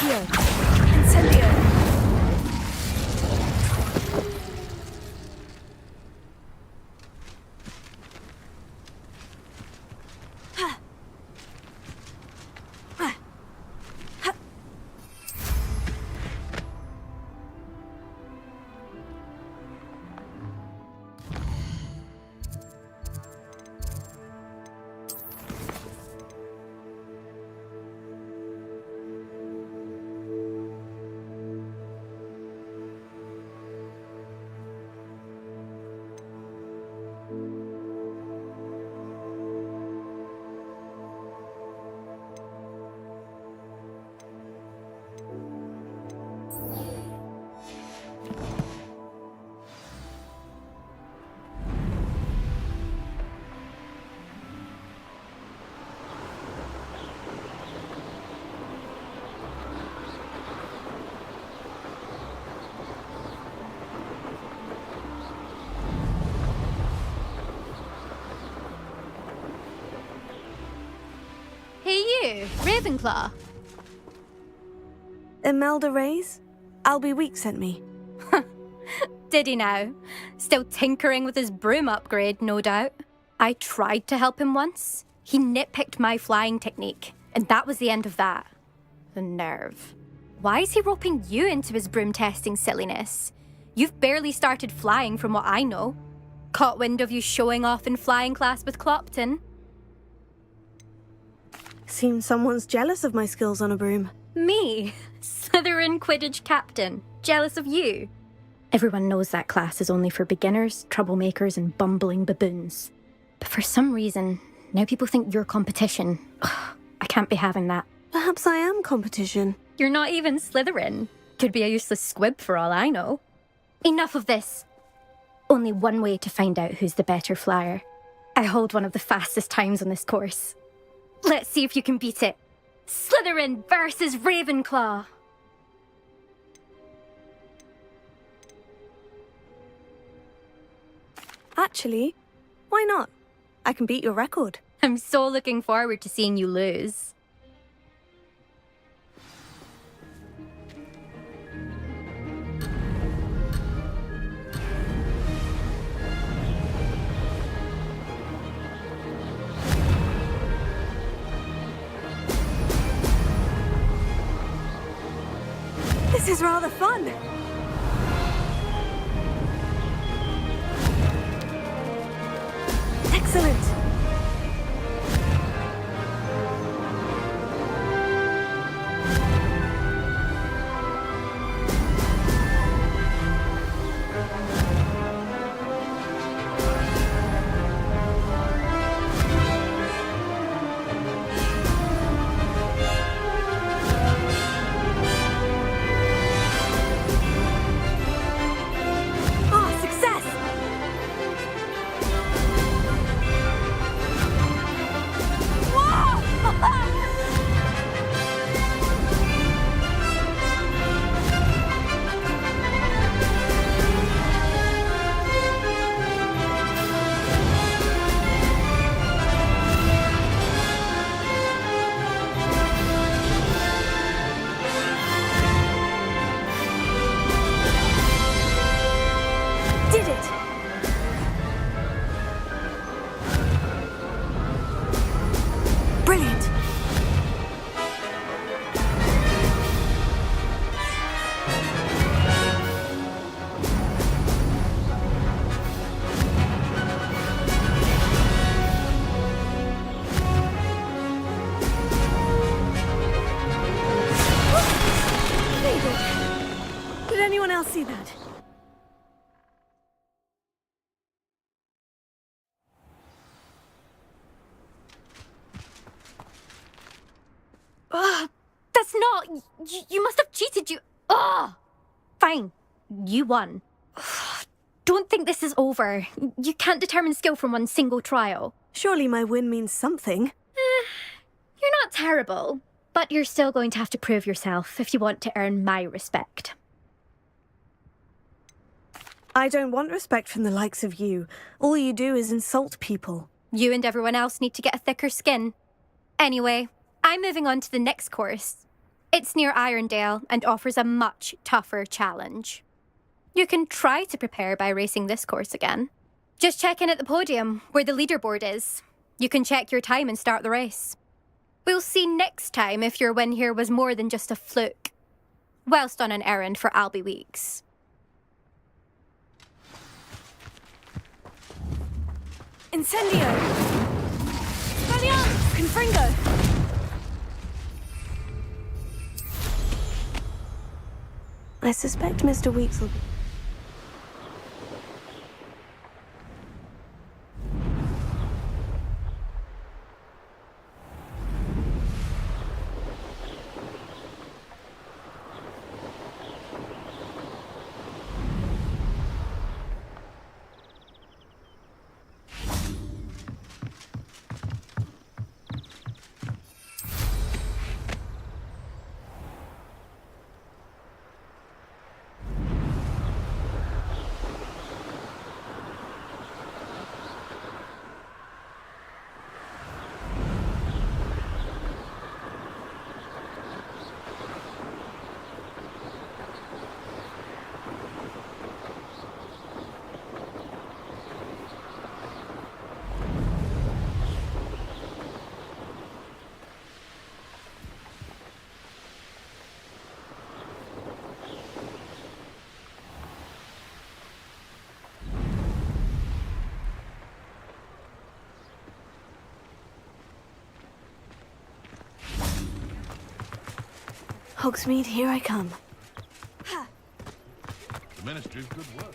Incendio! Incendio! Ravenclaw. Imelda Reyes? Albie Week sent me. Did he now? Still tinkering with his broom upgrade, no doubt. I tried to help him once. He nitpicked my flying technique, and that was the end of that. The nerve. Why is he roping you into his broom testing silliness? You've barely started flying from what I know. Caught wind of you showing off in flying class with Clopton. Seems someone's jealous of my skills on a broom. Me? Slytherin Quidditch captain. Jealous of you? Everyone knows that class is only for beginners, troublemakers, and bumbling baboons. But for some reason, now people think you're competition. Ugh, I can't be having that. Perhaps I am competition. You're not even Slytherin. Could be a useless squib for all I know. Enough of this. Only one way to find out who's the better flyer. I hold one of the fastest times on this course. Let's see if you can beat it. Slytherin versus Ravenclaw. Actually, why not? I can beat your record. I'm so looking forward to seeing you lose. This is rather fun. Excellent. Did anyone else see that? That's not... You must have cheated, you... Ugh! Fine. You won. Don't think this is over. You can't determine skill from one single trial. Surely my win means something. You're not terrible, but you're still going to have to prove yourself if you want to earn my respect. I don't want respect from the likes of you. All you do is insult people. You and everyone else need to get a thicker skin. Anyway, I'm moving on to the next course. It's near Irondale and offers a much tougher challenge. You can try to prepare by racing this course again. Just check in at the podium, where the leaderboard is. You can check your time and start the race. We'll see next time if your win here was more than just a fluke. Whilst on an errand for Albie Weeks. Incendio! Valiant! Confringo! I suspect Mr. Weeks will be... Hogsmeade, here I come. The Ministry's good work.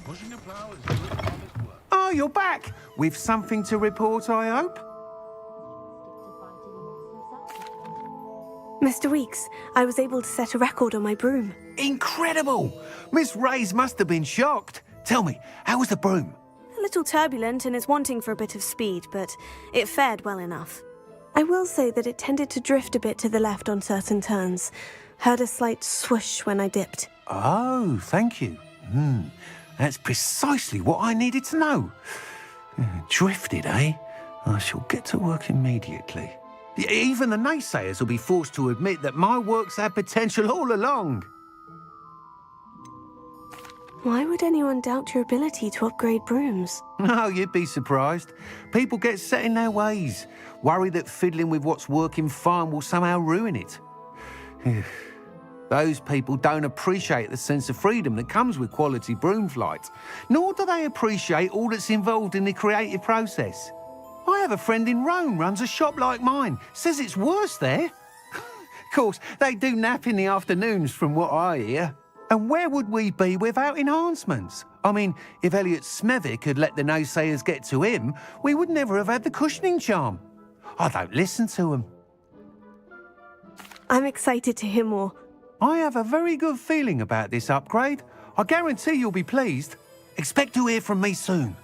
Pushing a plough is good honest work. Oh, you're back! With something to report, I hope? Mr. Weeks, I was able to set a record on my broom. Incredible! Miss Ray's must have been shocked. Tell me, how was the broom? A little turbulent and is wanting for a bit of speed, but it fared well enough. I will say that it tended to drift a bit to the left on certain turns. Heard a slight swoosh when I dipped. Oh, thank you. That's precisely what I needed to know. Drifted, eh? I shall get to work immediately. Even the naysayers will be forced to admit that my work's had potential all along. Why would anyone doubt your ability to upgrade brooms? No, you'd be surprised. People get set in their ways, worry that fiddling with what's working fine will somehow ruin it. Those people don't appreciate the sense of freedom that comes with quality broom flight, nor do they appreciate all that's involved in the creative process. I have a friend in Rome runs a shop like mine, says it's worse there. Of course, they do nap in the afternoons from what I hear. And where would we be without enhancements? I mean, if Elliot Smethwick had let the naysayers get to him, we would never have had the cushioning charm. I don't listen to them. I'm excited to hear more. I have a very good feeling about this upgrade. I guarantee you'll be pleased. Expect to hear from me soon.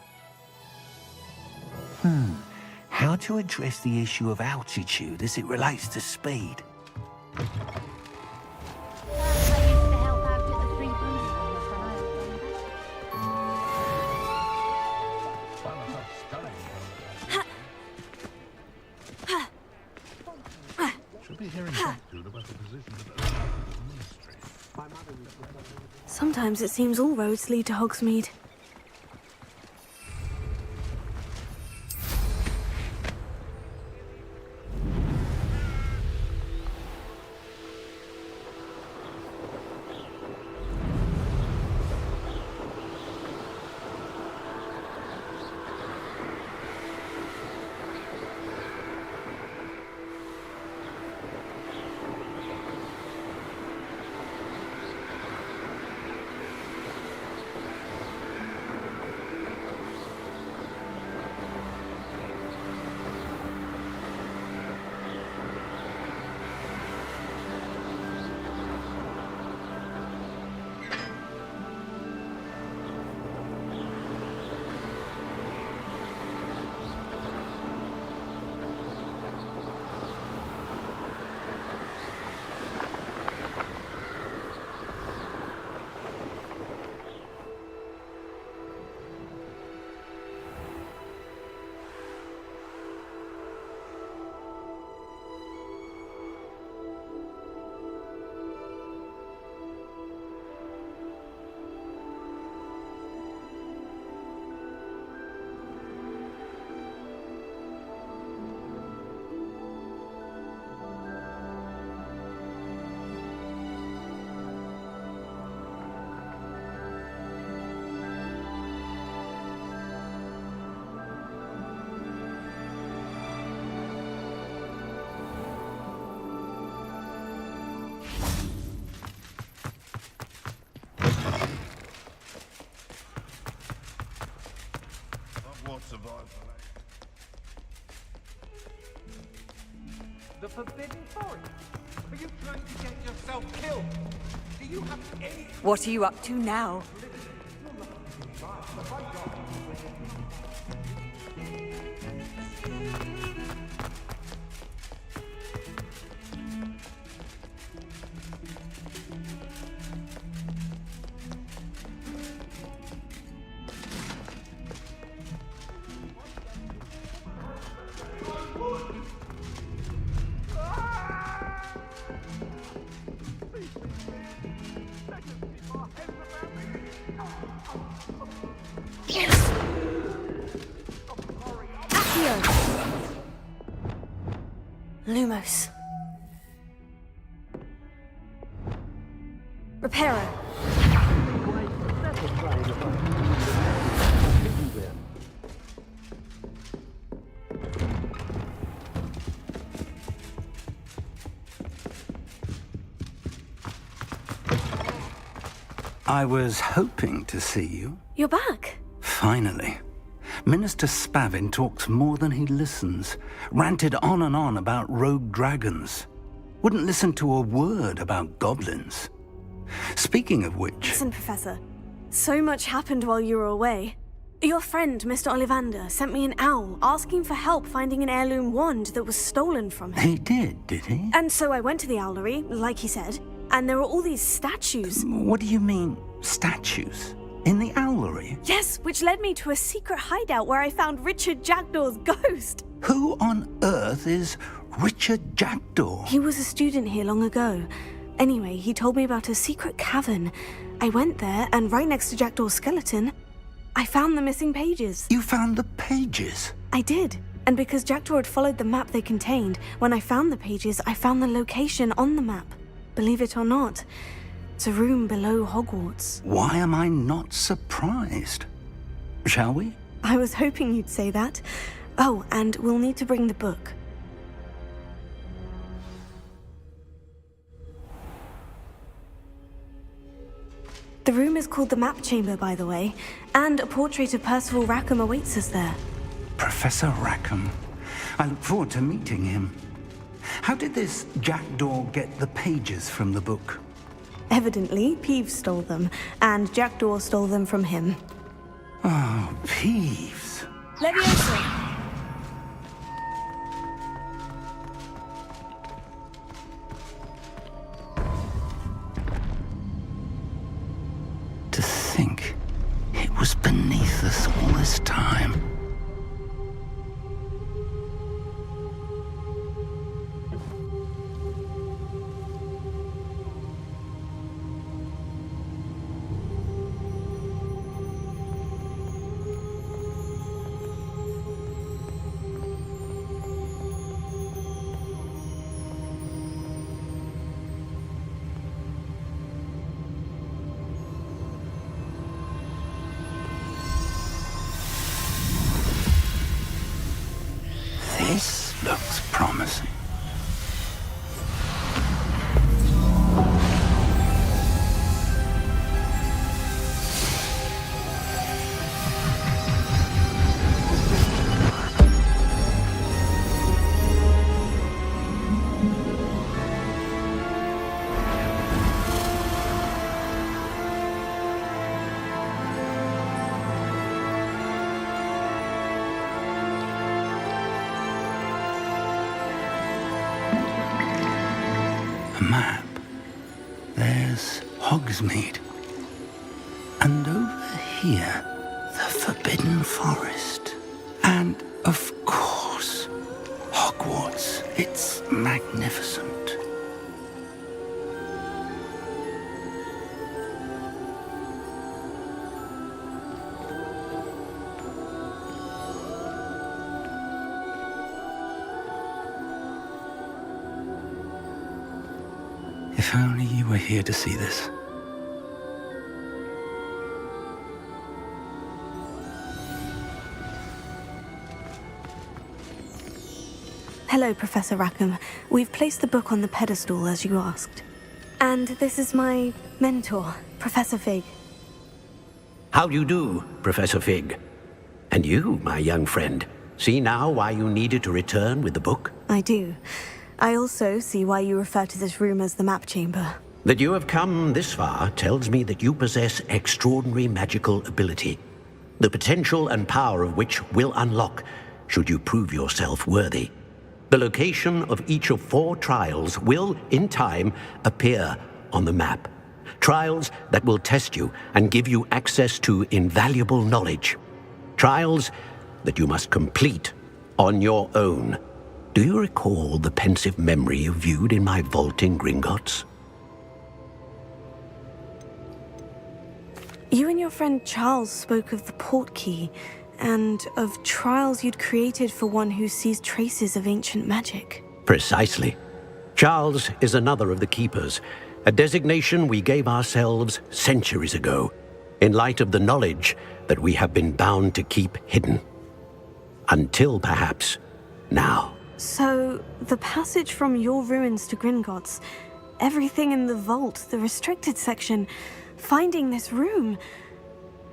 How to address the issue of altitude as it relates to speed? Should be hearing something about the position of the Ministry. Sometimes it seems all roads lead to Hogsmeade. The Forbidden Forest? Are you trying to get yourself killed? Do you have any... What are you up to now? Lumos. Reparo. I was hoping to see you. You're back. Finally. Minister Spavin talks more than he listens. Ranted on and on about rogue dragons. Wouldn't listen to a word about goblins. Speaking of which... Listen, Professor. So much happened while you were away. Your friend, Mr. Ollivander, sent me an owl asking for help finding an heirloom wand that was stolen from him. He did he? And so I went to the owlery, like he said, and there were all these statues. What do you mean, statues? In the owlery? Yes, which led me to a secret hideout where I found Richard Jackdaw's ghost. Who on earth is Richard Jackdaw? He was a student here long ago. Anyway, he told me about a secret cavern. I went there, and right next to Jackdaw's skeleton, I found the missing pages. You found the pages? I did. And because Jackdaw had followed the map they contained, when I found the pages, I found the location on the map. Believe it or not, it's a room below Hogwarts. Why am I not surprised? Shall we? I was hoping you'd say that. Oh, and we'll need to bring the book. The room is called the Map Chamber, by the way, and a portrait of Percival Rackham awaits us there. Professor Rackham. I look forward to meeting him. How did this Jackdaw get the pages from the book? Evidently, Peeves stole them, and Jackdaw stole them from him. Oh, Peeves. Leviosa! To think it was beneath us all this time. This looks promising. A map. There's Hogsmeade. And over here, the Forbidden Forest. And, of course, Hogwarts. It's magnificent. If only you were here to see this. Hello, Professor Rackham. We've placed the book on the pedestal, as you asked. And this is my mentor, Professor Fig. How do you do, Professor Fig? And you, my young friend, see now why you needed to return with the book? I do. I also see why you refer to this room as the map chamber. That you have come this far tells me that you possess extraordinary magical ability, the potential and power of which will unlock should you prove yourself worthy. The location of each of 4 trials will, in time, appear on the map. Trials that will test you and give you access to invaluable knowledge. Trials that you must complete on your own. Do you recall the pensive memory you viewed in my vault in Gringotts? You and your friend Charles spoke of the portkey, and of trials you'd created for one who sees traces of ancient magic. Precisely. Charles is another of the Keepers, a designation we gave ourselves centuries ago, in light of the knowledge that we have been bound to keep hidden. Until, perhaps, now. So, the passage from your ruins to Gringotts, everything in the vault, the restricted section, finding this room,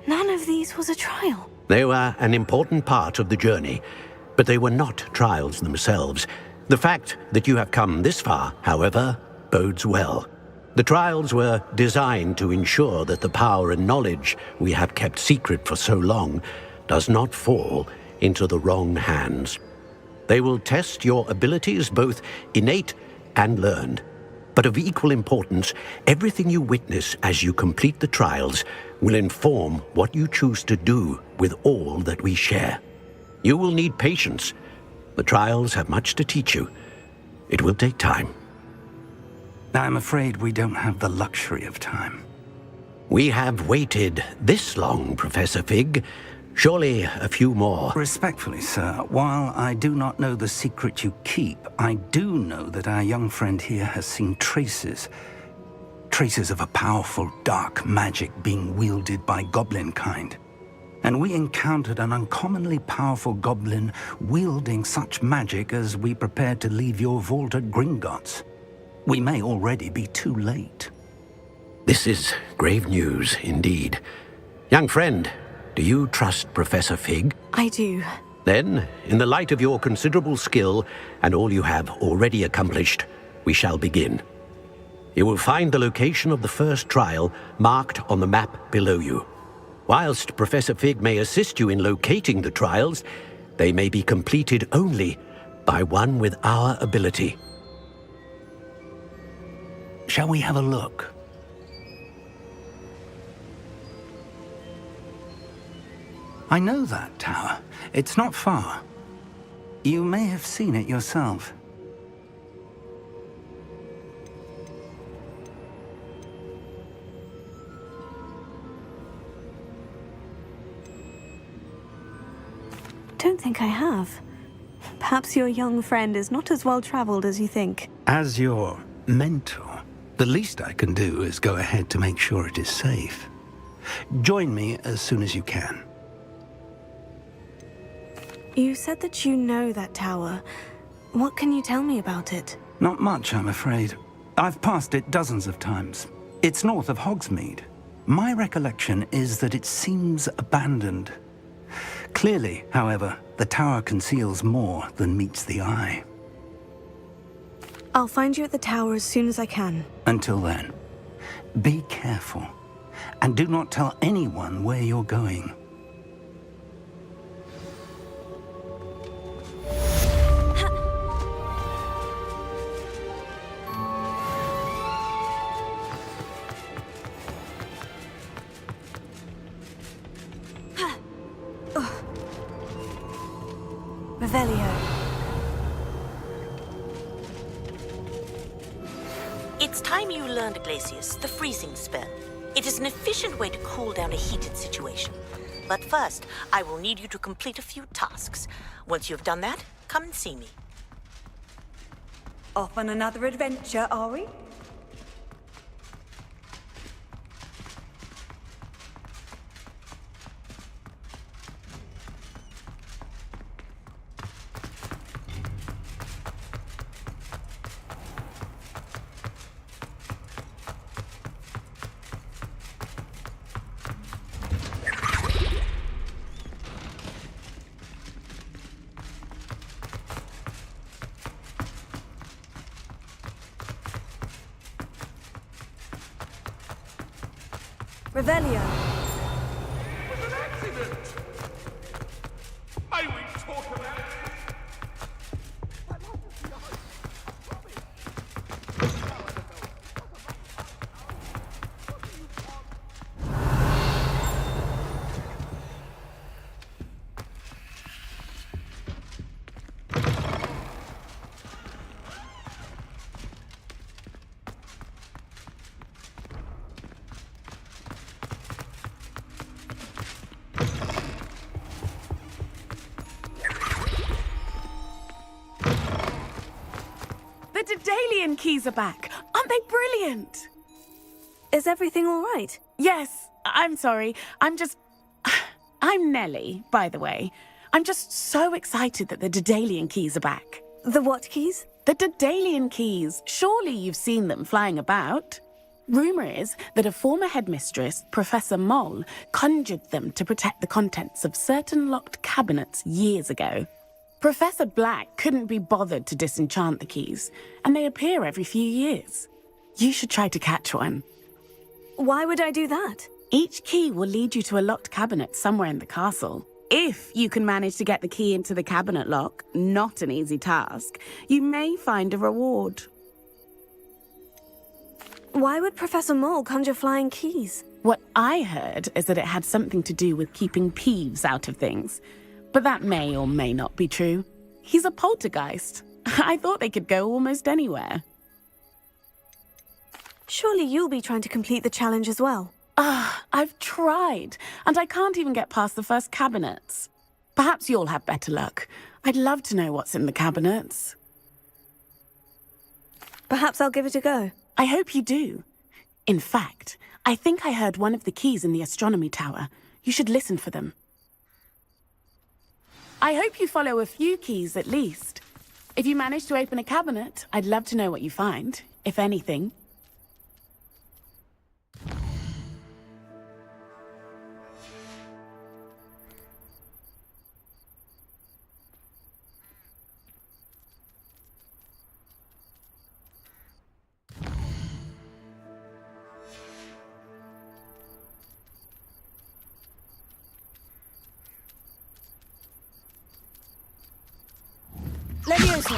none of these was a trial. They were an important part of the journey, but they were not trials themselves. The fact that you have come this far, however, bodes well. The trials were designed to ensure that the power and knowledge we have kept secret for so long does not fall into the wrong hands. They will test your abilities, both innate and learned. But of equal importance, everything you witness as you complete the trials will inform what you choose to do with all that we share. You will need patience. The trials have much to teach you. It will take time. I'm afraid we don't have the luxury of time. We have waited this long, Professor Fig. Surely a few more. Respectfully, sir, while I do not know the secret you keep, I do know that our young friend here has seen traces of a powerful dark magic being wielded by goblin kind. And we encountered an uncommonly powerful goblin wielding such magic as we prepared to leave your vault at Gringotts. We may already be too late. This is grave news indeed. Young friend, do you trust Professor Fig? I do. Then, in the light of your considerable skill and all you have already accomplished, we shall begin. You will find the location of the first trial marked on the map below you. Whilst Professor Fig may assist you in locating the trials, they may be completed only by one with our ability. Shall we have a look? I know that tower. It's not far. You may have seen it yourself. Don't think I have. Perhaps your young friend is not as well traveled as you think. As your mentor, the least I can do is go ahead to make sure it is safe. Join me as soon as you can. You said that you know that tower. What can you tell me about it? Not much, I'm afraid. I've passed it dozens of times. It's north of Hogsmeade. My recollection is that it seems abandoned. Clearly, however, the tower conceals more than meets the eye. I'll find you at the tower as soon as I can. Until then, be careful, and do not tell anyone where you're going. Revelio. It's time you learned, Glacius, the freezing spell. It is an efficient way to cool down a heated situation. But first, I will need you to complete a few tasks. Once you've done that, come and see me. Off on another adventure, are we? Revelio. It was an accident! May we talk about this? The Daedalian keys are back. Aren't they brilliant? Is everything all right? Yes, I'm sorry. I'm Nellie, by the way. I'm just so excited that the Daedalian keys are back. The what keys? The Daedalian keys. Surely you've seen them flying about. Rumour is that a former headmistress, Professor Moll, conjured them to protect the contents of certain locked cabinets years ago. Professor Black couldn't be bothered to disenchant the keys, and they appear every few years. You should try to catch one. Why would I do that? Each key will lead you to a locked cabinet somewhere in the castle. If you can manage to get the key into the cabinet lock, not an easy task, you may find a reward. Why would Professor Mole conjure flying keys? What I heard is that it had something to do with keeping Peeves out of things. But that may or may not be true. He's a poltergeist. I thought they could go almost anywhere. Surely you'll be trying to complete the challenge as well. I've tried, and I can't even get past the first cabinets. Perhaps you'll have better luck. I'd love to know what's in the cabinets. Perhaps I'll give it a go. I hope you do. In fact, I think I heard one of the keys in the astronomy tower. You should listen for them. I hope you follow a few keys at least. If you manage to open a cabinet, I'd love to know what you find, if anything. Levioso.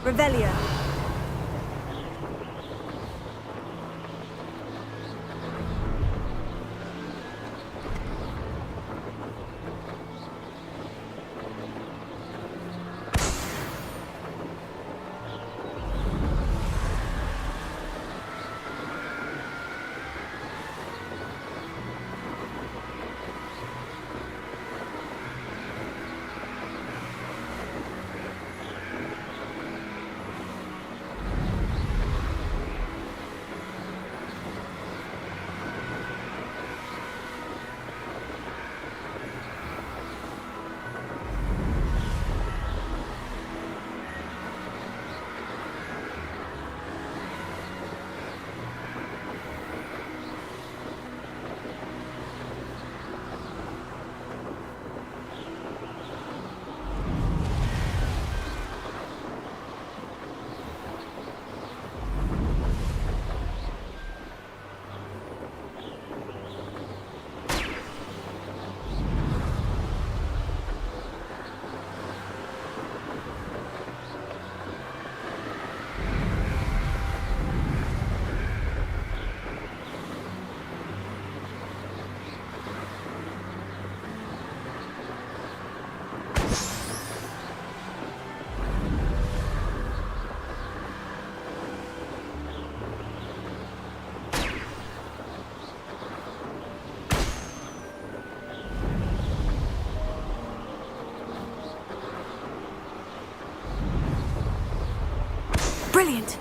Revelio. Brilliant.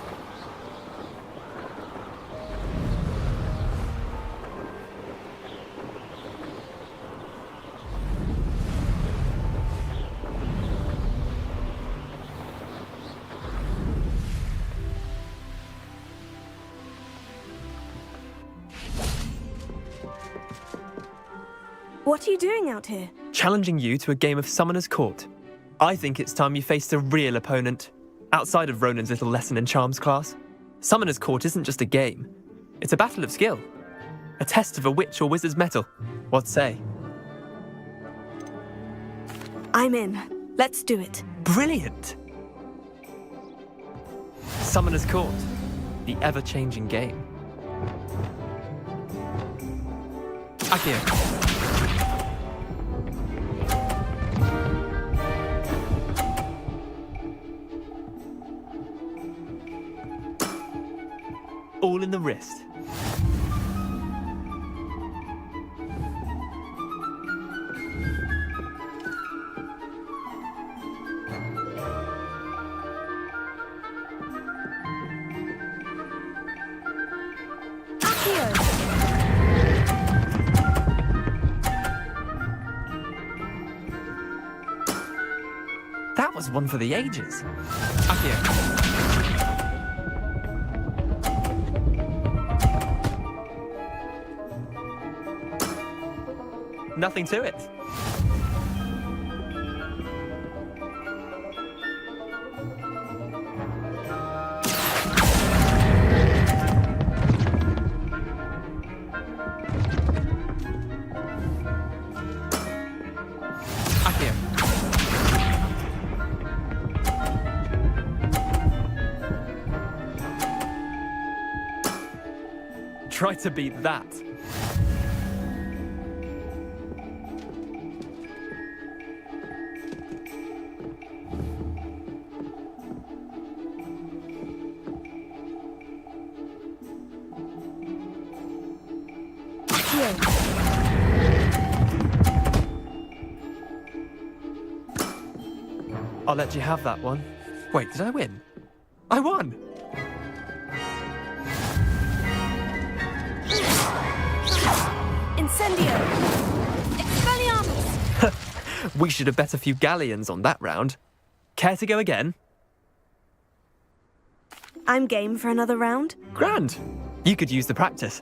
What are you doing out here? Challenging you to a game of Summoner's Court. I think it's time you faced a real opponent, outside of Ronan's little lesson in charms class. Summoner's Court isn't just a game. It's a battle of skill. A test of a witch or wizard's mettle. What say? I'm in. Let's do it. Brilliant! Summoner's Court. The ever-changing game. Akio. All in the wrist. That was one for the ages. Akio. Nothing to it. Akio. Try to beat that. I'll let you have that one. Wait, did I win? I won! Incendio! Expelliarmus! We should have bet a few galleons on that round. Care to go again? I'm game for another round. Grand! You could use the practice.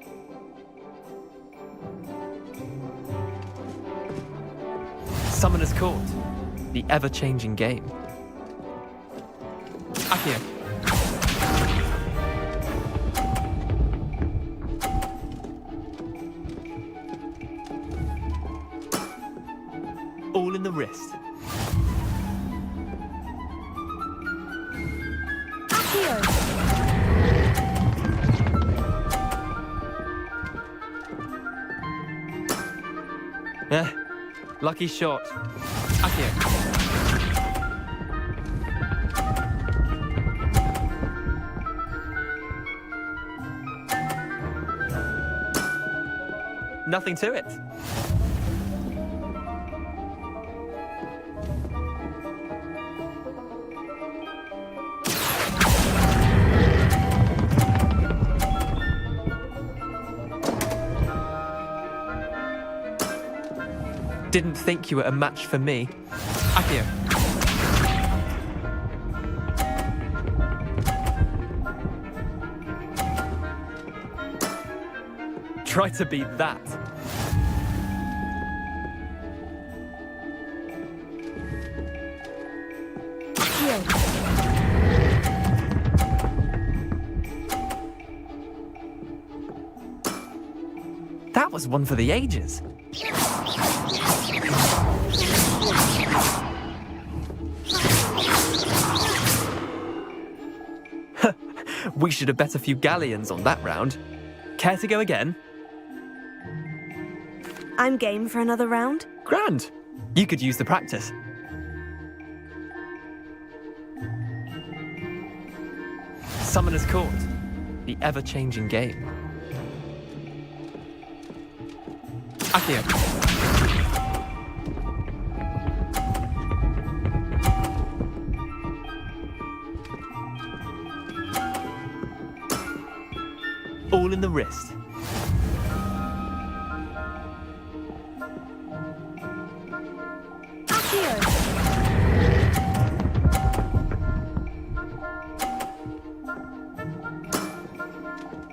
Summoner's Court. The ever-changing game. Akio. All in the wrist. Akio! Lucky shot. Akio. Nothing to it. Didn't think you were a match for me. Akio. Try to beat that. That was one for the ages. We should have bet a few galleons on that round. Care to go again? I'm game for another round. Grand! You could use the practice. Summoner's Court. The ever-changing game. Akio. All in the wrist.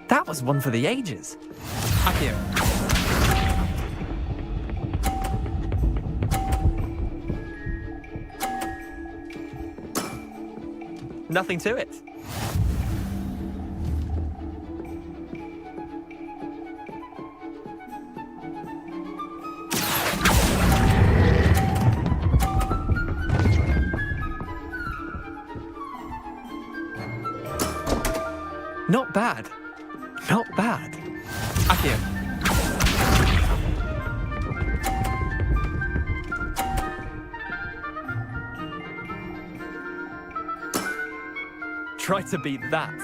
That was one for the ages. Accio. Nothing to it. Not bad. Not bad. Accio. Try to beat that.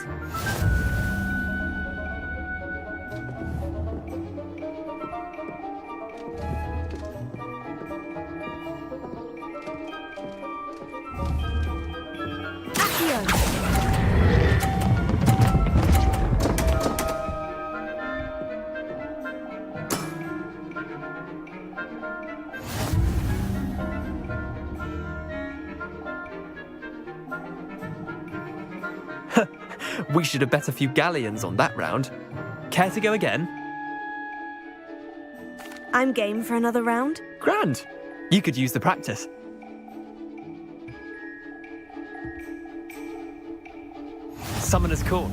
We should have bet a few galleons on that round. Care to go again? I'm game for another round. Grand. You could use the practice. Summoner's Court.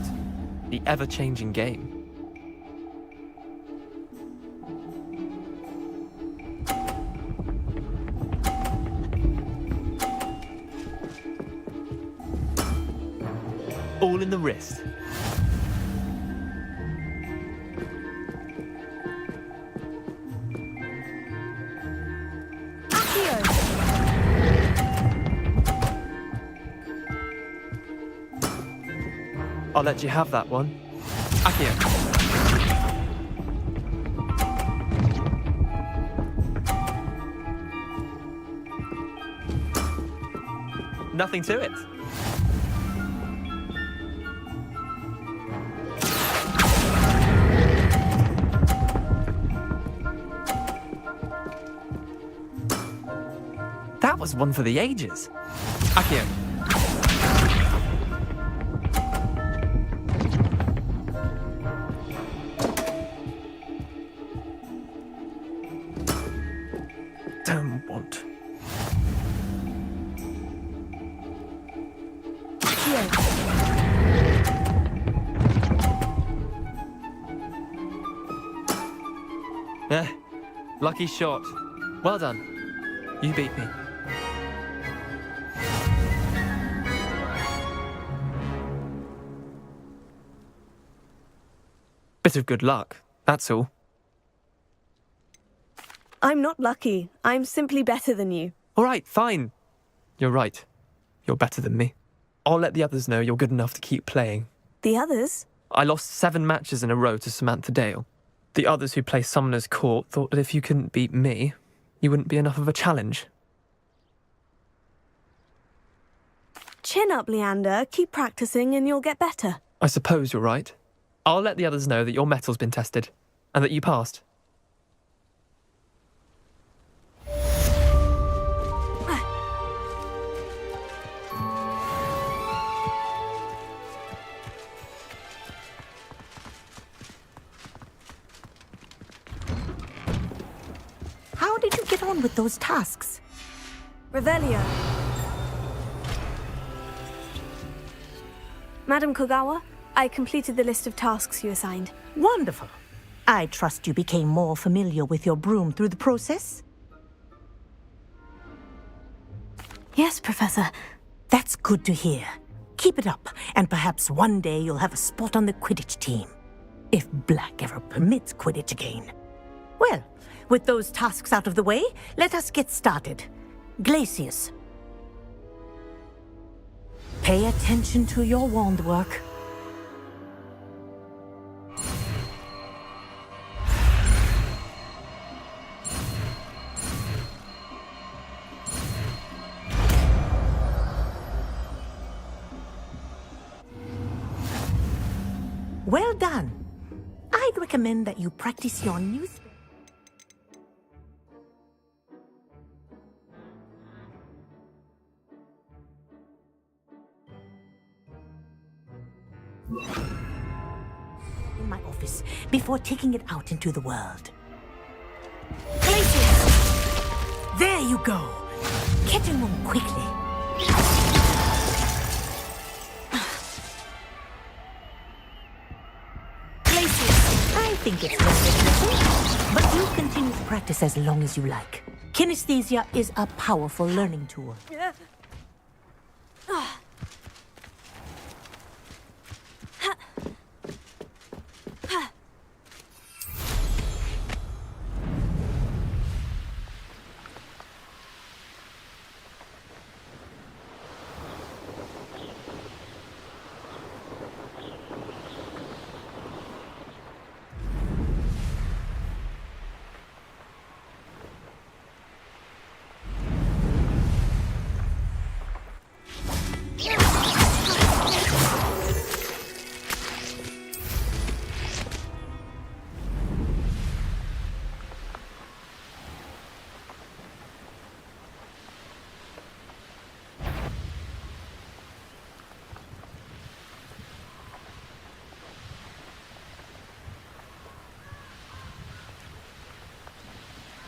The ever-changing game. All in the wrist. I'll let you have that one. Accio. Nothing to it. That was one for the ages. Accio. Don't want. Lucky shot. Well done. You beat me. Bit of good luck, that's all. I'm not lucky. I'm simply better than you. All right, fine. You're right. You're better than me. I'll let the others know you're good enough to keep playing. The others? I lost 7 matches in a row to Samantha Dale. The others who play Summoner's Court thought that if you couldn't beat me, you wouldn't be enough of a challenge. Chin up, Leander. Keep practicing and you'll get better. I suppose you're right. I'll let the others know that your metal's been tested, and that you passed. How did you get on with those tasks? Revelio. Madam Kogawa, I completed the list of tasks you assigned. Wonderful. I trust you became more familiar with your broom through the process? Yes, Professor. That's good to hear. Keep it up, and perhaps one day you'll have a spot on the Quidditch team. If Black ever permits Quidditch again. Well, with those tasks out of the way, let us get started. Glacius. Pay attention to your wand work. Well done. recommend that you practice your new spell. In my office before taking it out into the world. Glacius! There you go! Get in room quickly. Glacius, I think it's very but you continue to practice as long as you like. Kinesthesia is a powerful learning tool.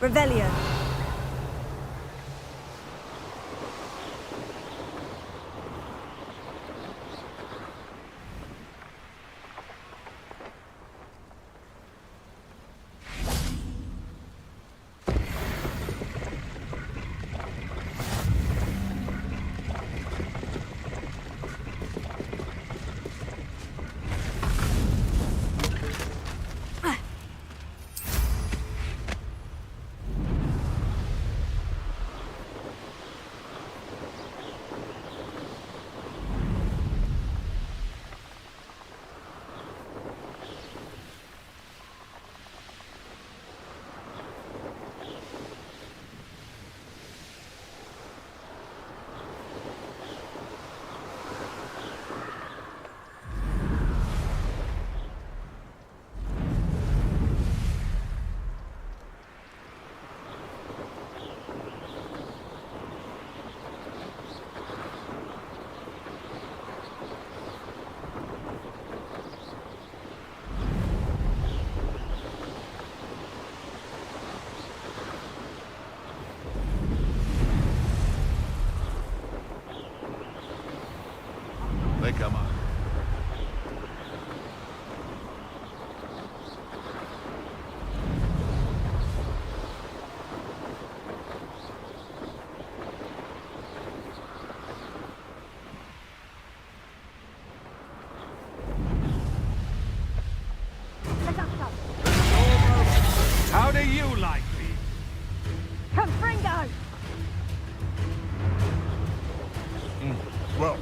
Revelio. They come on. How do you like me? Confringo! Well,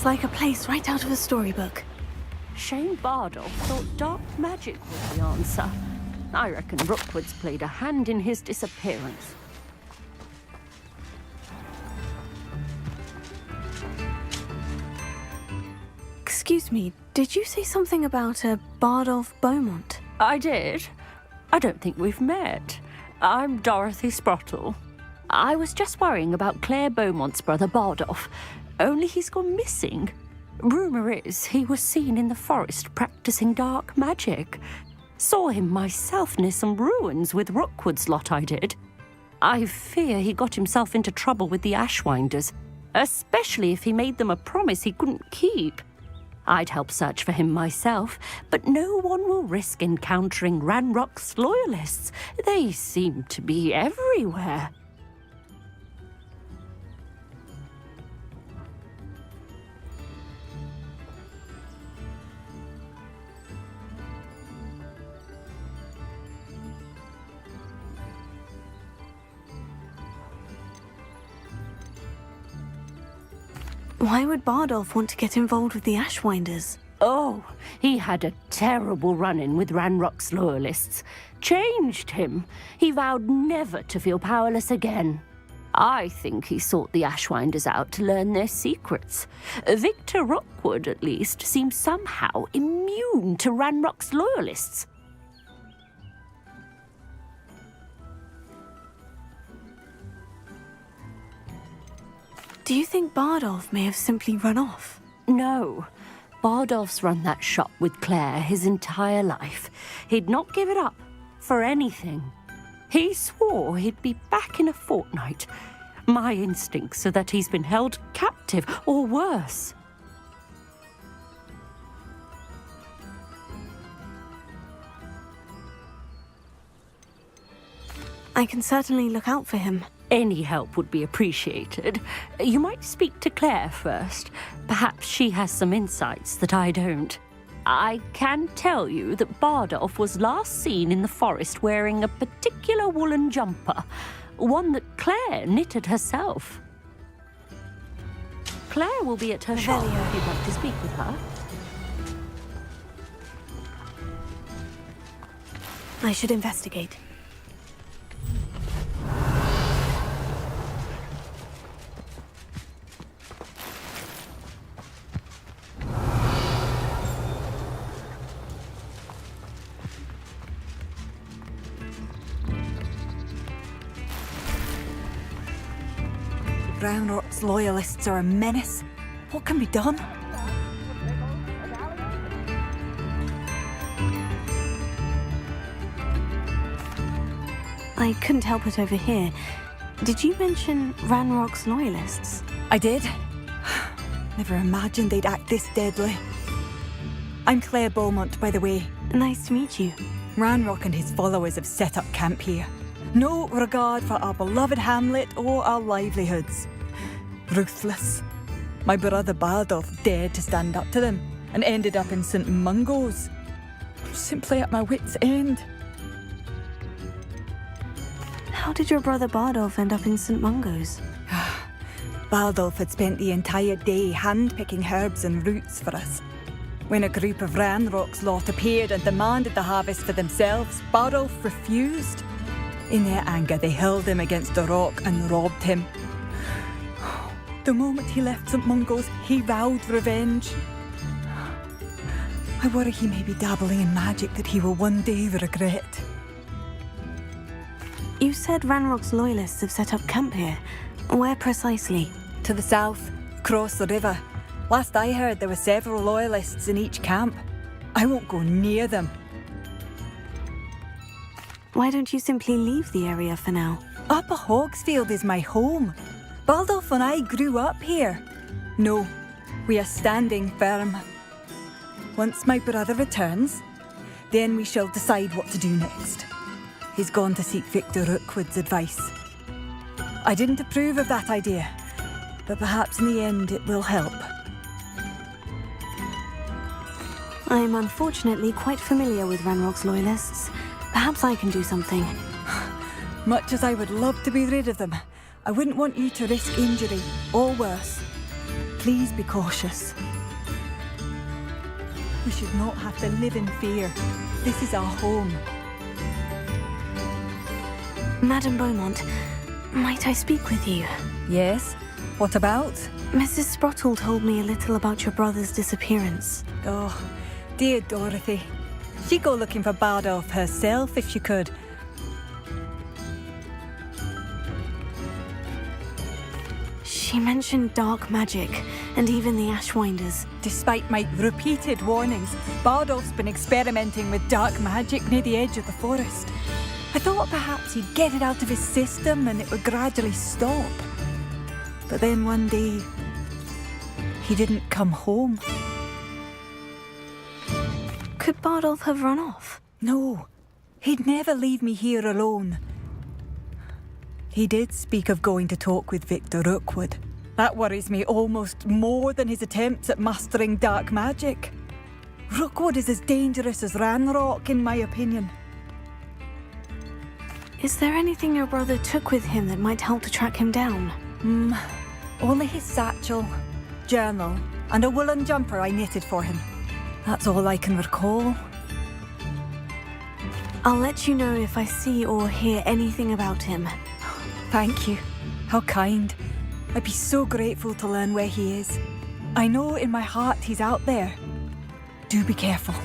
It's like a place right out of a storybook. Shane Bardolph thought dark magic was the answer. I reckon Rookwood's played a hand in his disappearance. Excuse me, did you say something about a Bardolph Beaumont? I did. I don't think we've met. I'm Dorothy Sprottle. I was just worrying about Claire Beaumont's brother Bardolph, only he's gone missing. Rumour is he was seen in the forest practicing dark magic. Saw him myself near some ruins with Rookwood's lot, I did. I fear he got himself into trouble with the Ashwinders, especially if he made them a promise he couldn't keep. I'd help search for him myself, but no one will risk encountering Ranrock's loyalists. They seem to be everywhere. Why would Bardolph want to get involved with the Ashwinders? Oh, he had a terrible run-in with Ranrock's loyalists. Changed him. He vowed never to feel powerless again. I think he sought the Ashwinders out to learn their secrets. Victor Rookwood, at least, seems somehow immune to Ranrock's loyalists. Do you think Bardolph may have simply run off? No. Bardolph's run that shop with Claire his entire life. He'd not give it up for anything. He swore he'd be back in a fortnight. My instincts are that he's been held captive, or worse. I can certainly look out for him. Any help would be appreciated. You might speak to Claire first. Perhaps she has some insights that I don't. I can tell you that Bardolph was last seen in the forest wearing a particular woolen jumper, one that Claire knitted herself. Claire will be at her shop if you'd like to speak with her. I should investigate. Ranrock's loyalists are a menace. What can be done? I couldn't help it over here. Did you mention Ranrock's loyalists? I did. Never imagined they'd act this deadly. I'm Claire Beaumont, by the way. Nice to meet you. Ranrock and his followers have set up camp here. No regard for our beloved hamlet or our livelihoods. Ruthless. My brother Bardolph dared to stand up to them and ended up in St. Mungo's. I'm simply at my wit's end. How did your brother Bardolph end up in St. Mungo's? Bardolph had spent the entire day hand-picking herbs and roots for us. When a group of Ranrock's lot appeared and demanded the harvest for themselves, Bardolph refused. In their anger, they hurled him against a rock and robbed him. The moment he left St. Mungo's, he vowed revenge. I worry he may be dabbling in magic that he will one day regret. You said Ranrock's loyalists have set up camp here. Where precisely? To the south, across the river. Last I heard, there were several loyalists in each camp. I won't go near them. Why don't you simply leave the area for now? Upper Hogsfield is my home. Bardolph and I grew up here. No, we are standing firm. Once my brother returns, then we shall decide what to do next. He's gone to seek Victor Rookwood's advice. I didn't approve of that idea, but perhaps in the end it will help. I am unfortunately quite familiar with Ranrock's loyalists. Perhaps I can do something. Much as I would love to be rid of them, I wouldn't want you to risk injury, or worse. Please be cautious. We should not have to live in fear. This is our home. Madame Beaumont, might I speak with you? Yes? What about? Mrs. Sprottle told me a little about your brother's disappearance. Oh, dear Dorothy. She'd go looking for Bardolph herself if she could. She mentioned dark magic, and even the Ashwinders. Despite my repeated warnings, Bardolph's been experimenting with dark magic near the edge of the forest. I thought perhaps he'd get it out of his system and it would gradually stop. But then one day, he didn't come home. Could Bardolph have run off? No, he'd never leave me here alone. He did speak of going to talk with Victor Rookwood. That worries me almost more than his attempts at mastering dark magic. Rookwood is as dangerous as Ranrock, in my opinion. Is there anything your brother took with him that might help to track him down? Only his satchel. journal and a woolen jumper I knitted for him. That's all I can recall. I'll let you know if I see or hear anything about him. Thank you. How kind. I'd be so grateful to learn where he is. I know in my heart he's out there. Do be careful.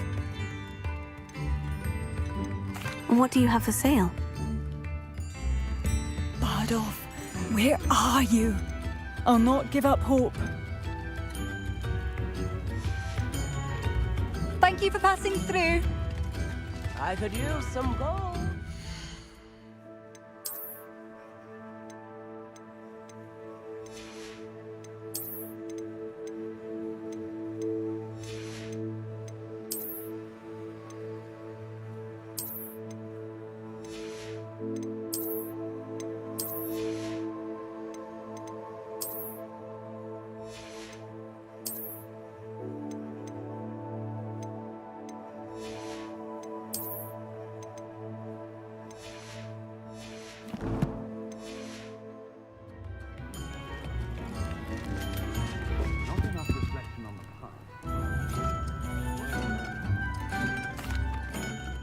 What do you have for sale? Bardolph, where are you? I'll not give up hope. Thank you for passing through. I could use some gold.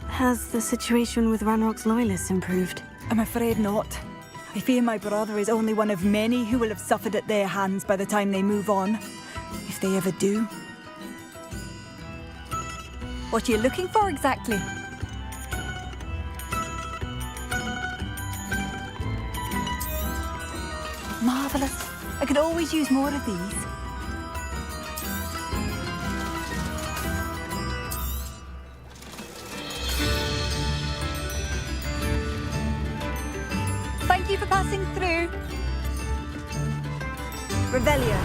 Has the situation with Ranrock's loyalists improved? I'm afraid not. I fear my brother is only one of many who will have suffered at their hands by the time they move on. If they ever do. What are you looking for exactly? Marvellous. I could always use more of these. Thank you for passing through. Revelio.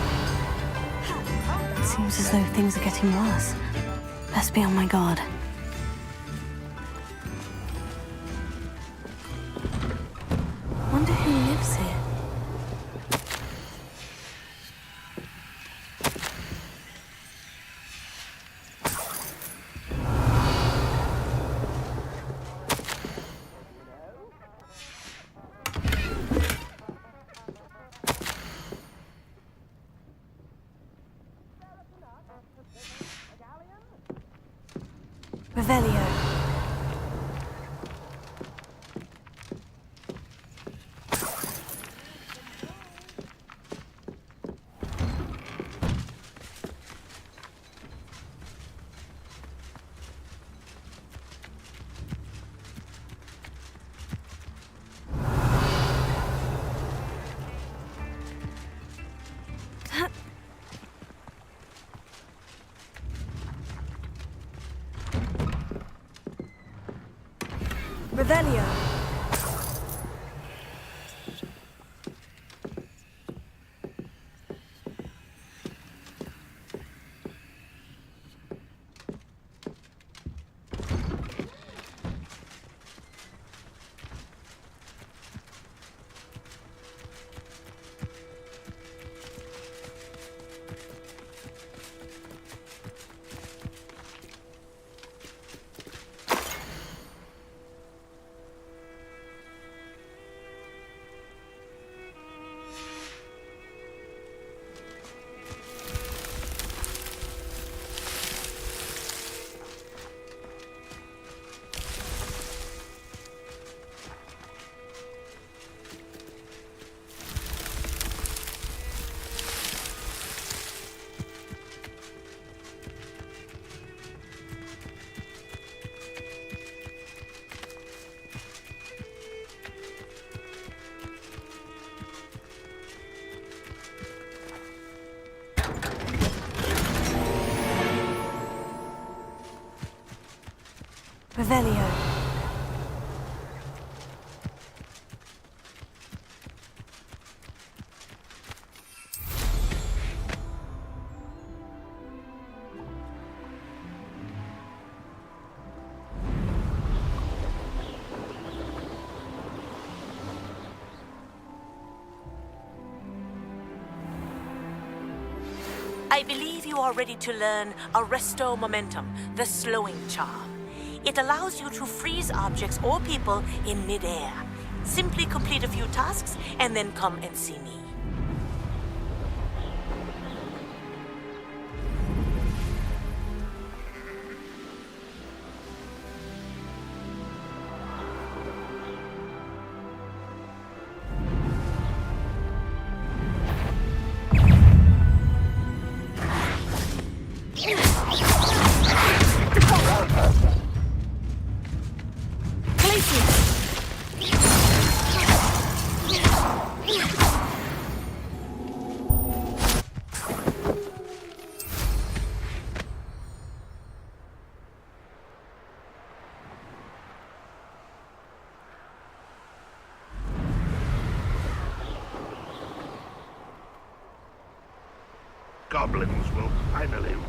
It seems as though things are getting worse. Best be on my guard. Wonder who lives here. Revelio. Revelio. Revelio. I believe you are ready to learn Arresto Momentum, the slowing charm. It allows you to freeze objects or people in midair. Simply complete a few tasks and then come and see me. goblins will finally rule.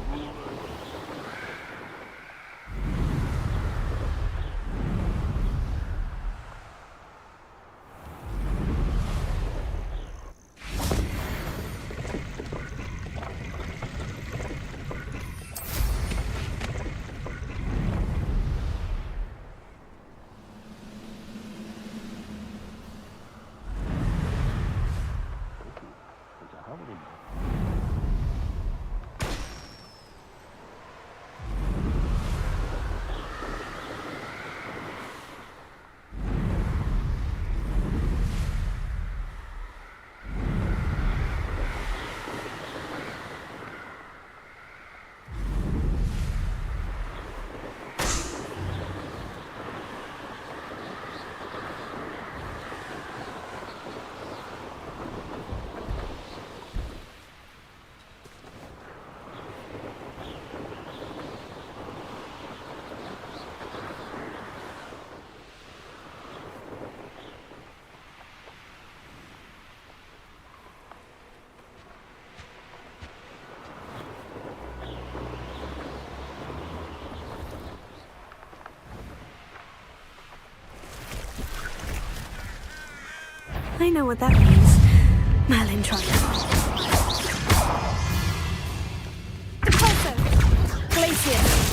I know what that means. Merlin triumph. Repulsor! Glacier!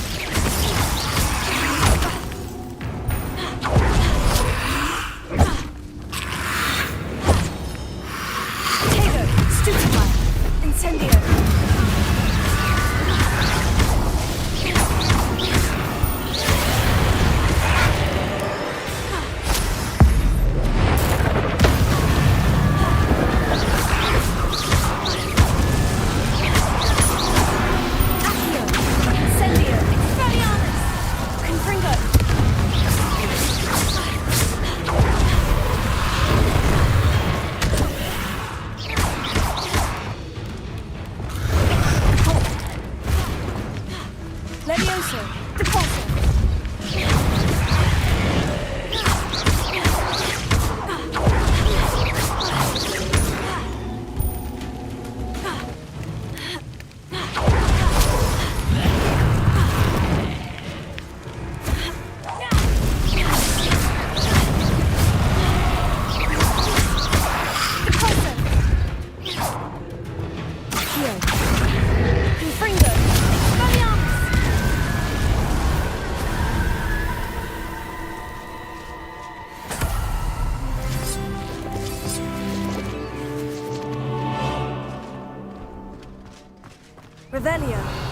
Revelio.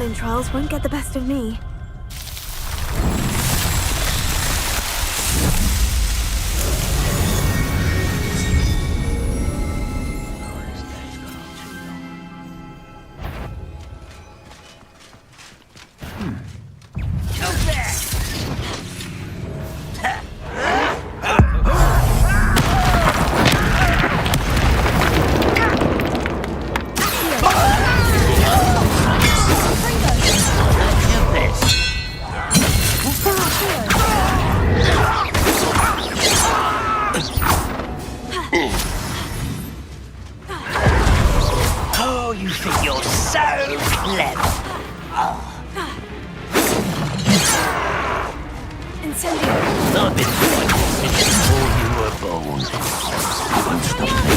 online trials won't get the best of me. Oh, you think you're so clever. Incendio! I've been fighting since before you were born. You won't stop me.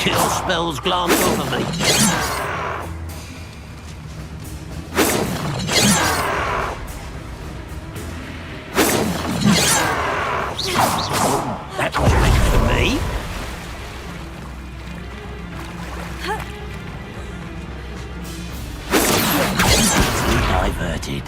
Your spells glance over me. That was meant for me. Diverted.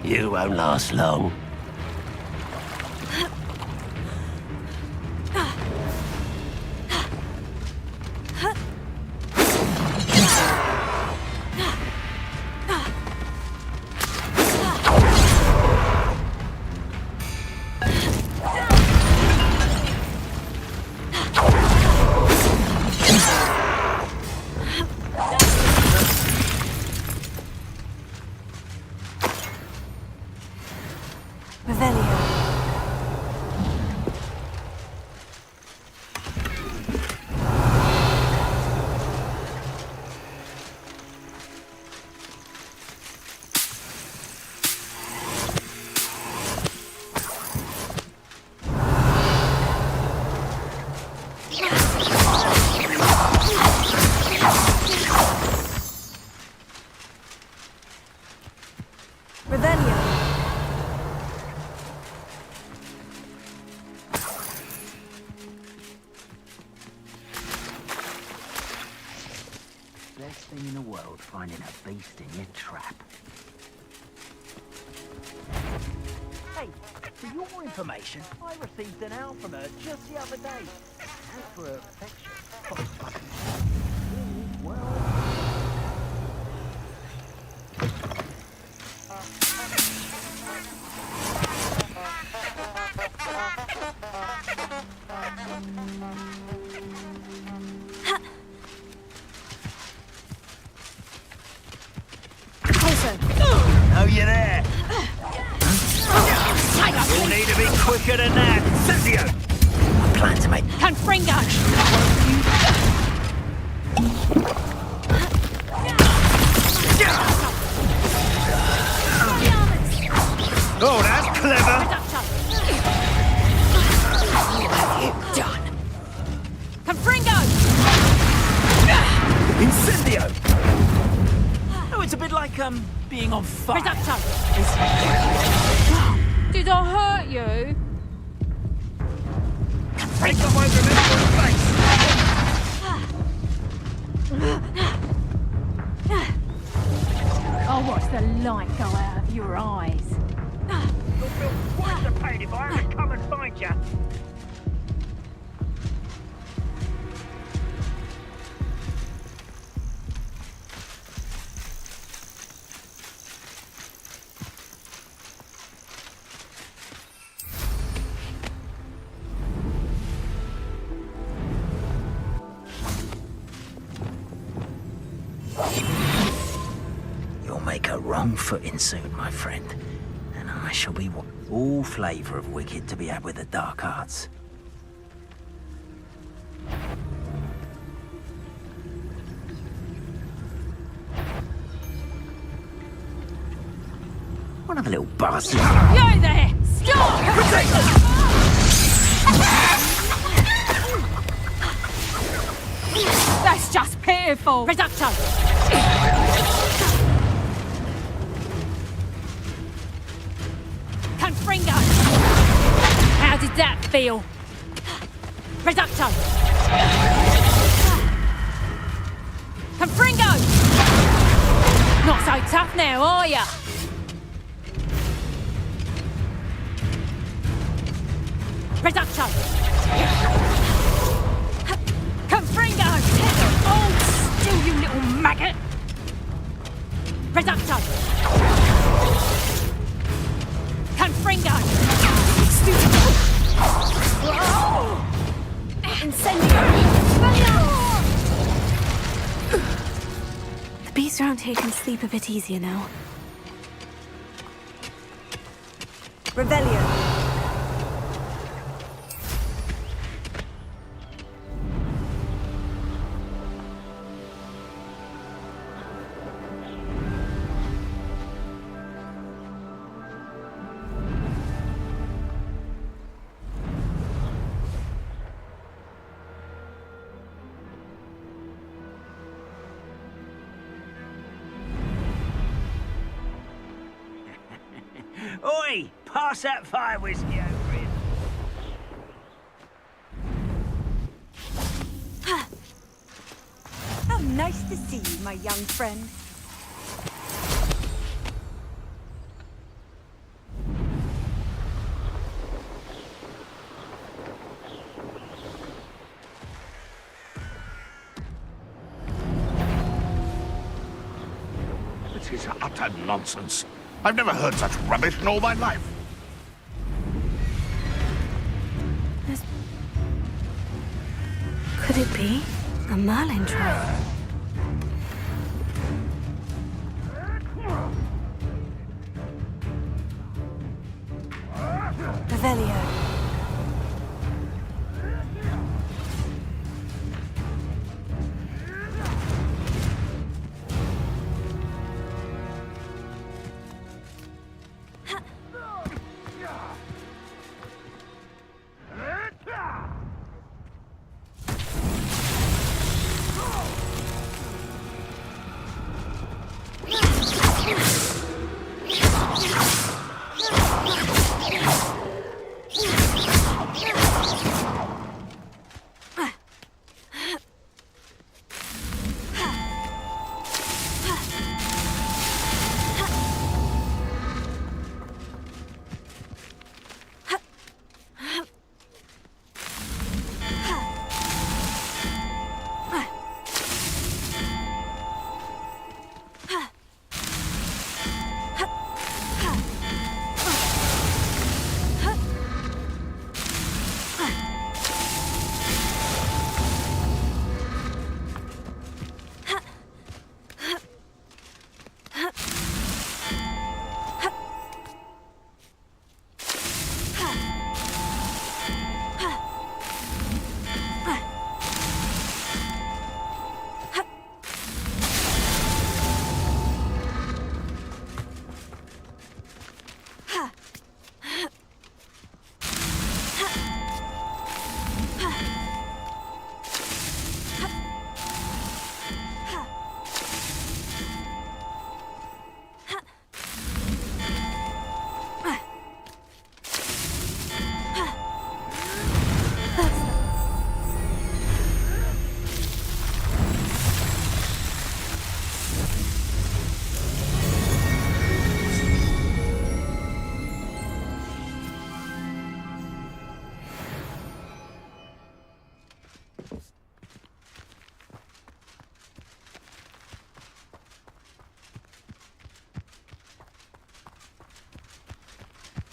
You won't last long. Revelio. Revelio. Best thing in the world, finding a beast in your trap. Hey, for your information, I received an owl from her just the other day. As for her affection, well... Oh, you're there! You'll need to be quicker than that! Cynthia! I plan to make... Confringo! Oh, that's clever! What have you done? Confringo! Incendio! Oh, it's a bit like, being on fire. Reducto! Did I hurt you? Take the way from your face! I'll watch the light go out of your eyes. You'll feel twice the pain if I have to come and find you. You'll make a wrong footing soon, my friend. And I shall be all flavour of wicked to be had with the dark arts. One of the little bastards. You there! Stop! That's just pitiful. Reducto! Confringo! How did that feel? Reducto! Confringo! Not so tough now, are ya? Reducto! Confringo! Oh, still, you little maggot. Reducto! Confringo! The beasts around here can sleep a bit easier now. Revelio. Oi! Pass that fire whiskey over here. How nice to see you, my young friend. This is utter nonsense. I've never heard such rubbish in all my life. Could it be a Merlin trial? Revelio.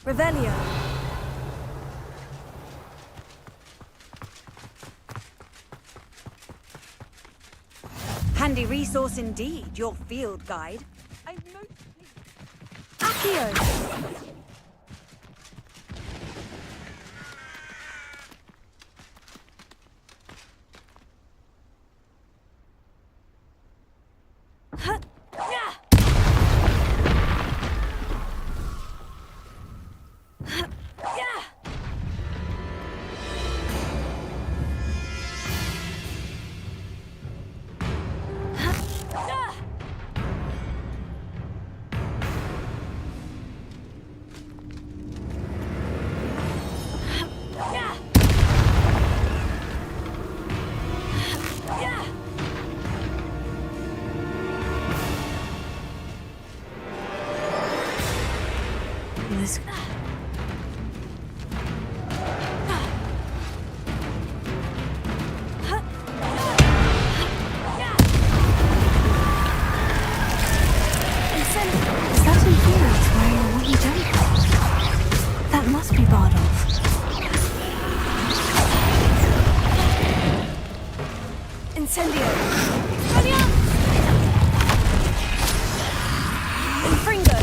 Revelio. Handy resource indeed, your field guide. Accio! risk. Is that Inferior's wearing a woolly jumper? That must be Bardolph. Incendio! Infringo!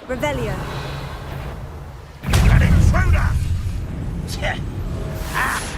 Revelio. An intruder! Tch. Ah!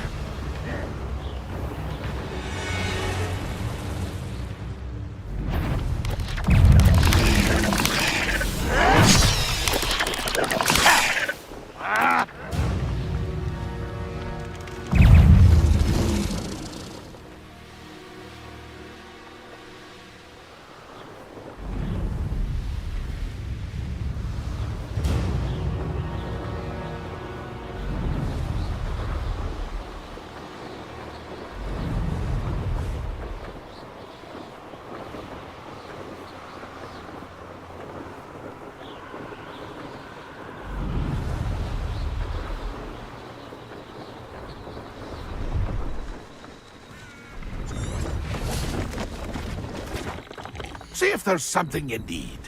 See if there's something you need.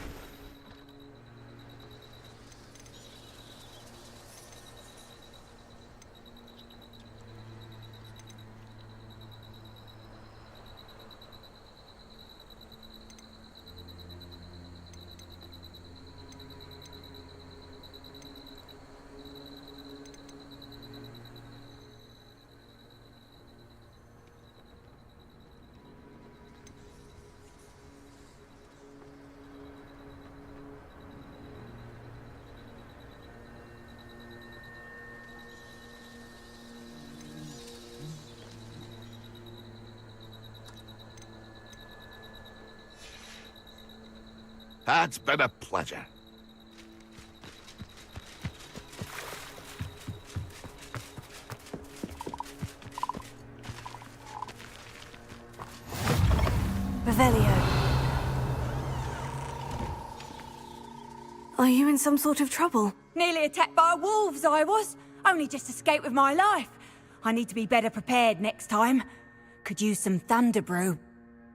It's been a pleasure. Revelio. Are you in some sort of trouble? Nearly attacked by wolves, I was. Only just escaped with my life. I need to be better prepared next time. Could use some thunder brew.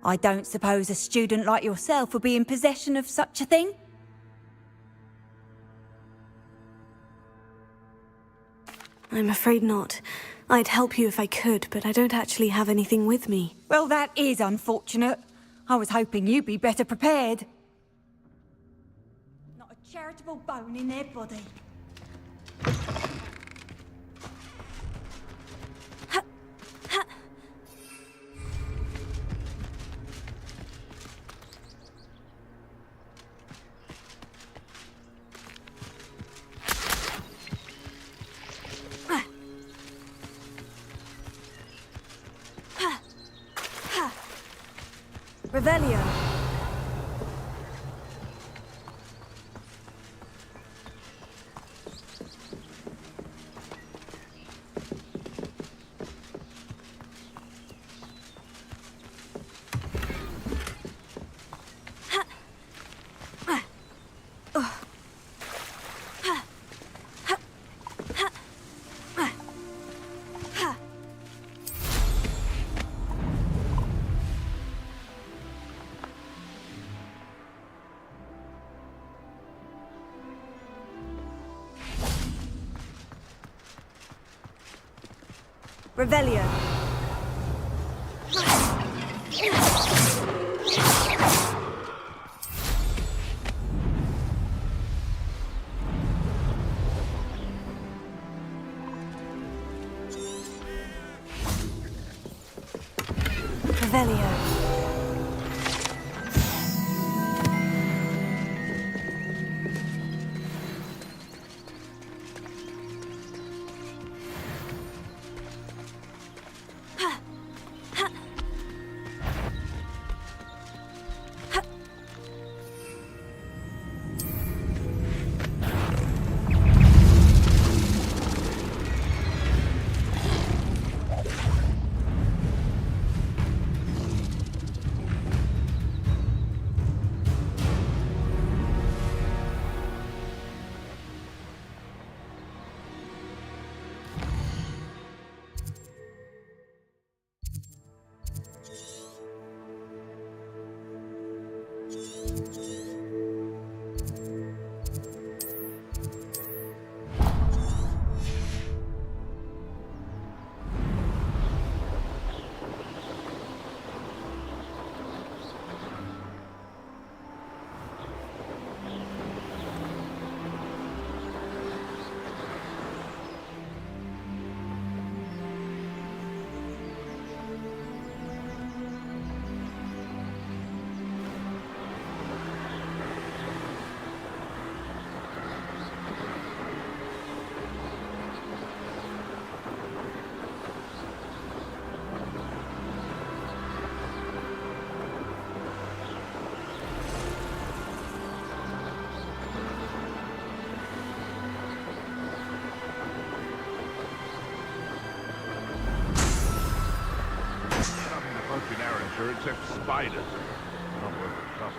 I don't suppose a student like yourself would be in possession of such a thing? I'm afraid not. I'd help you if I could, but I don't actually have anything with me. Well, that is unfortunate. I was hoping you'd be better prepared. Not a charitable bone in their body. Revelio. Revelio. Revelio. Except spiders. Not worth the trust.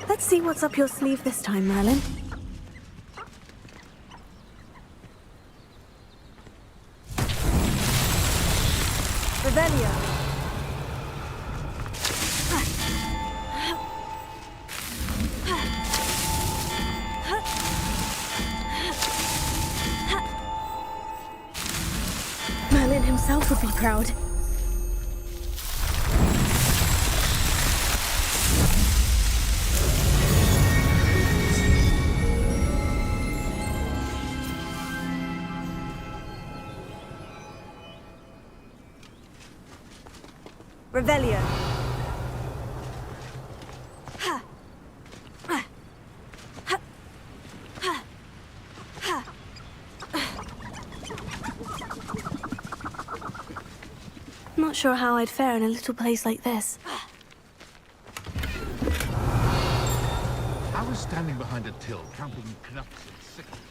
Let's see what's up your sleeve this time, Merlin. Revelio. Merlin himself would be proud. Revelio. Not sure how I'd fare in a little place like this. I was standing behind a till, counting knucks and sickles.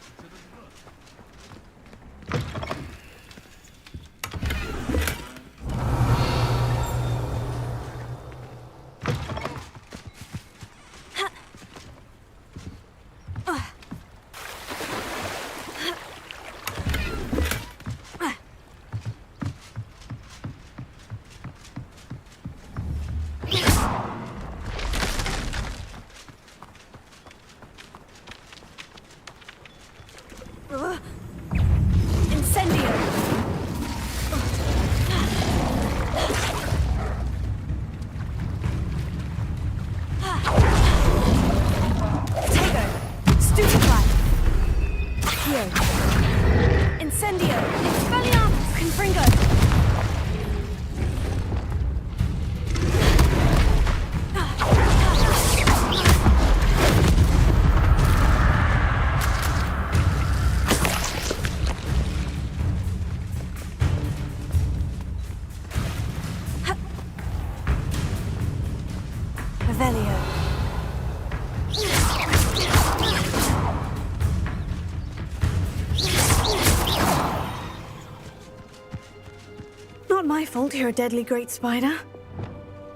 Not my fault you're a deadly great spider.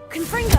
Confringo!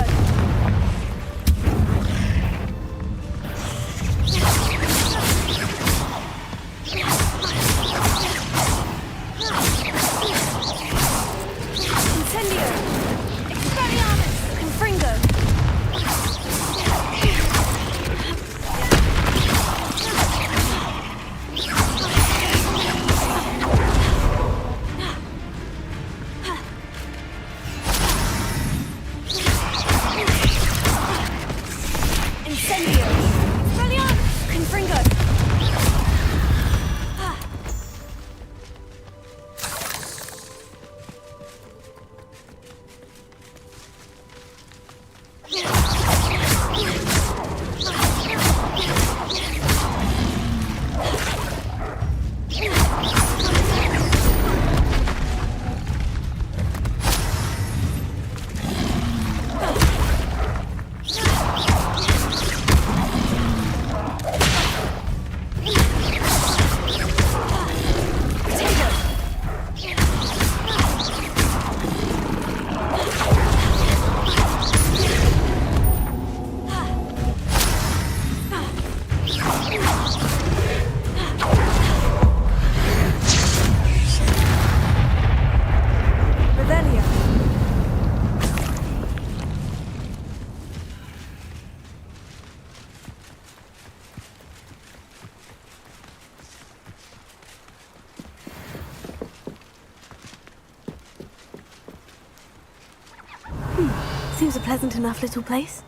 seems a pleasant enough little place.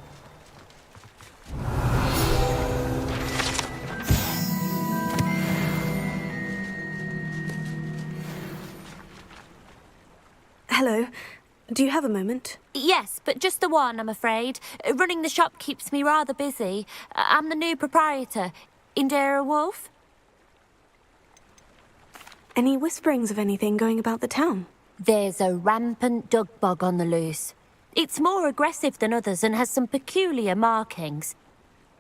Hello. Do you have a moment? Yes, but just the one, I'm afraid. Running the shop keeps me rather busy. I'm the new proprietor, Indira Wolf. Any whisperings of anything going about the town? There's a rampant dug bug on the loose. It's more aggressive than others and has some peculiar markings.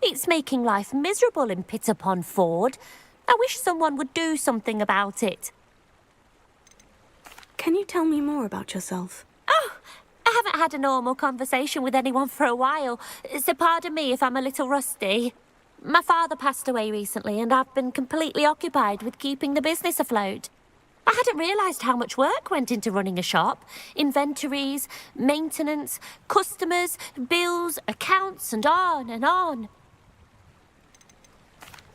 It's making life miserable in Pitterpond Ford. I wish someone would do something about it. Can you tell me more about yourself? Oh, I haven't had a normal conversation with anyone for a while, so pardon me if I'm a little rusty. My father passed away recently and I've been completely occupied with keeping the business afloat. I hadn't realised how much work went into running a shop. Inventories, maintenance, customers, bills, accounts, and on and on.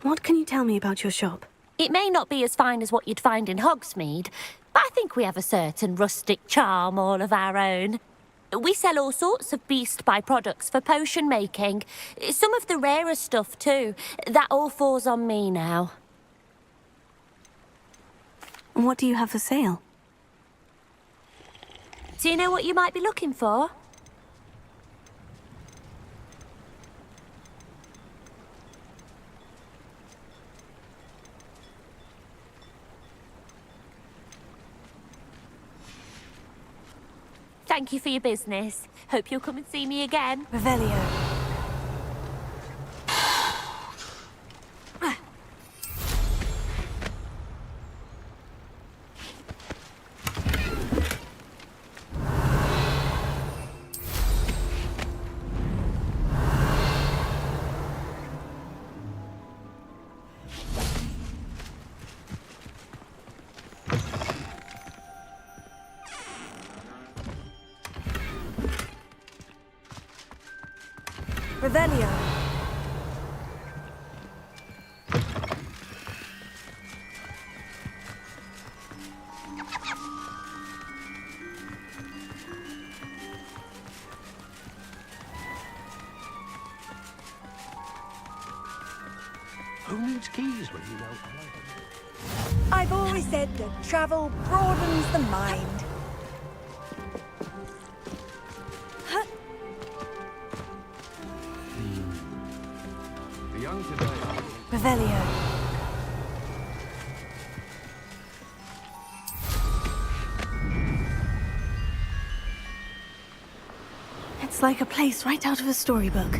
What can you tell me about your shop? It may not be as fine as what you'd find in Hogsmeade, but I think we have a certain rustic charm all of our own. We sell all sorts of beast by-products for potion making. Some of the rarer stuff too. That all falls on me now. What do you have for sale? Do you know what you might be looking for? Thank you for your business. Hope you'll come and see me again. Revelio. Revelio. Who needs keys when you know? I've always said that travel broadens the mind. The young today. Revelio. It's like a place right out of a storybook.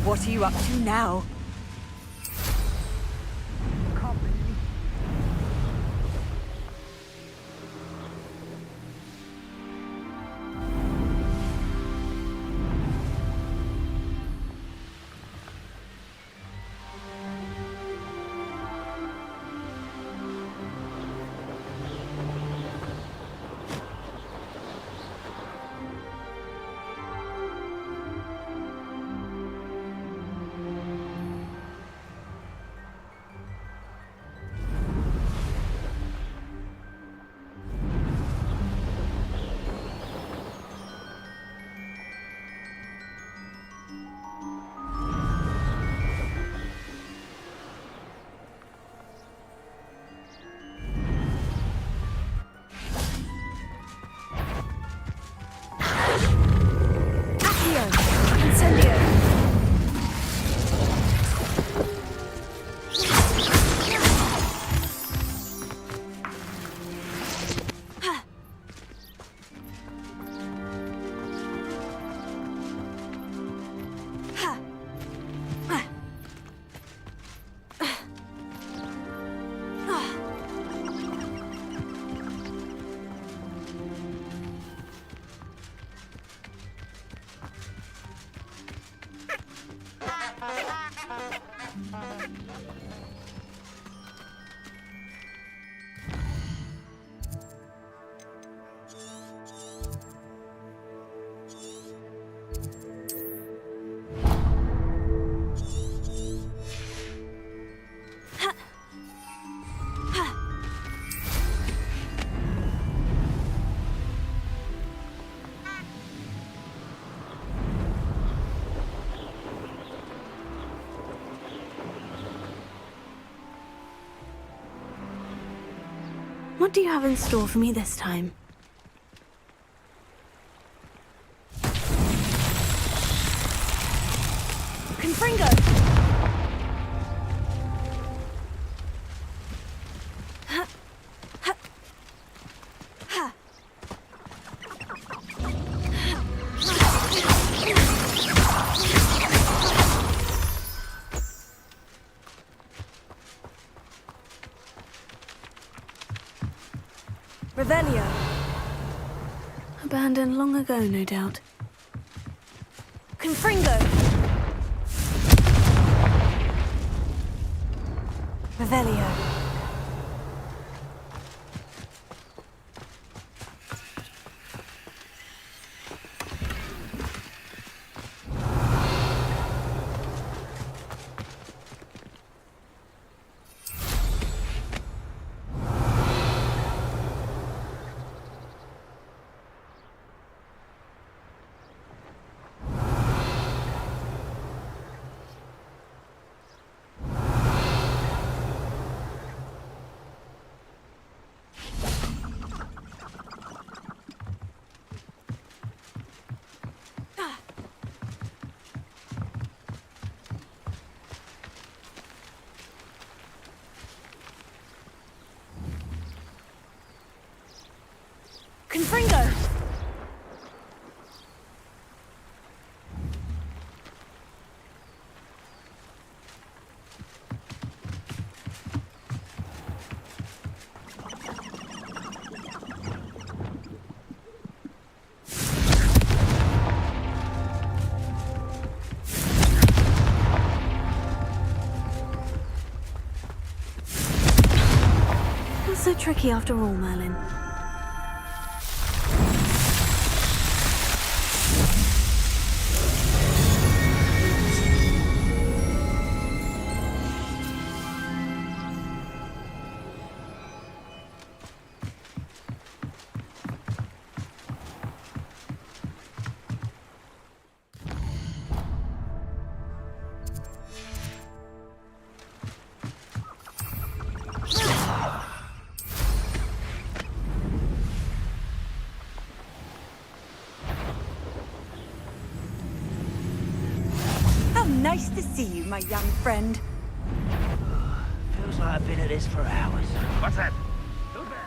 What are you up to now? What do you have in store for me this time? Confringo! Revelio. Abandoned long ago, no doubt. Confringo. Revelio. Confringo! Not so tricky after all, Merlin. Nice to see you, my young friend. Feels like I've been at this for hours. What's that? Who's there?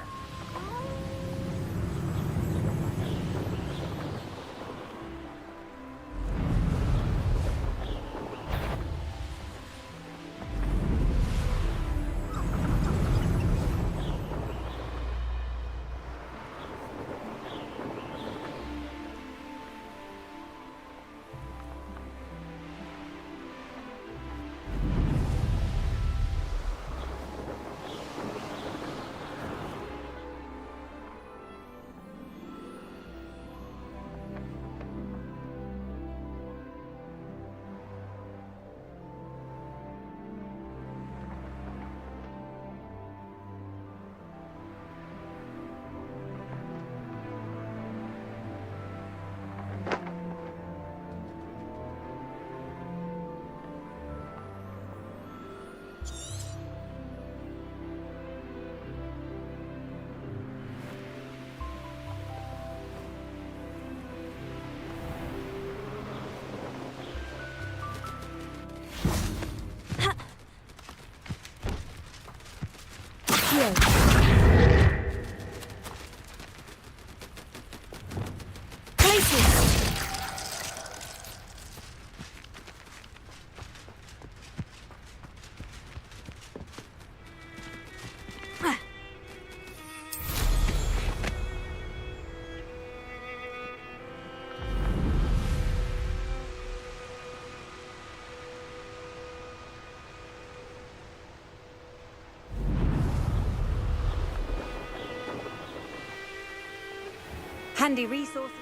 handy resources.